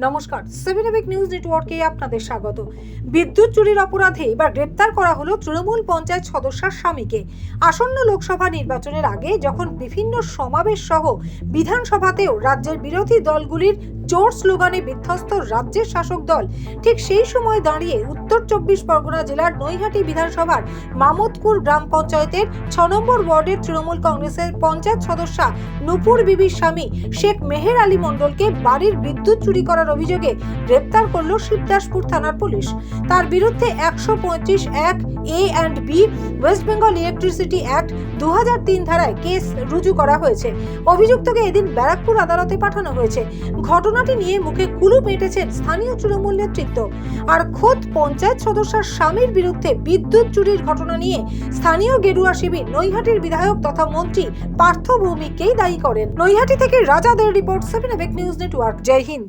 নমস্কার, 7 নিউজ নেটওয়ার্কে আপনাদের স্বাগত। বিদ্যুৎ চুরির অপরাধে এবার গ্রেপ্তার করা হলো তৃণমূল পঞ্চায়েত সদস্যার স্বামীকে। আসন্ন লোকসভা নির্বাচনের আগে যখন বিভিন্ন সমাবেশ সহ বিধানসভাতেও রাজ্যের বিরোধী দলগুলির জোর স্লোগানে বিধ্বস্ত রাজ্যের শাসক দল, ঠিক সেই সময় দাঁড়িয়ে উত্তর 24 পরগনা জেলার নৈহাটি বিধানসভার মামদপুর গ্রাম পঞ্চায়েতের 6 নম্বর ওয়ার্ডের তৃণমূল কংগ্রেসের পঞ্চায়েত সদস্যা নূপুর বিবির স্বামী শেখ মেহের আলী মণ্ডলকে বাড়ির বিদ্যুৎ চুরি করার অভিযোগে গ্রেপ্তার করল শিবদাসপুর থানার পুলিশ। তার বিরুদ্ধে 125(1) A&B West Bengal electricity act 2003 ধারায় কেস রুজু করা হয়েছে। অভিযুক্তকে এদিন ব্যারাকপুর আদালতে পাঠানো হয়েছে। ঘটনাটি নিয়ে মুখে কুলুপ এঁটেছেন স্থানীয় তৃণমূল নেতৃত্ব। আর খোদ পঞ্চায়েত সদস্যার স্বামীর বিরুদ্ধে বিদ্যুৎ চুরির ঘটনা নিয়ে স্থানীয় গেরুয়া শিবির নৈহাটির বিধায়ক তথা মন্ত্রী পার্থ ভৌমিককেই দায়ী করেন। নৈহাটি থেকে রাজাদের রিপোর্ট, 7 নিউজ নেটওয়ার্ক। জয় হিন্দ।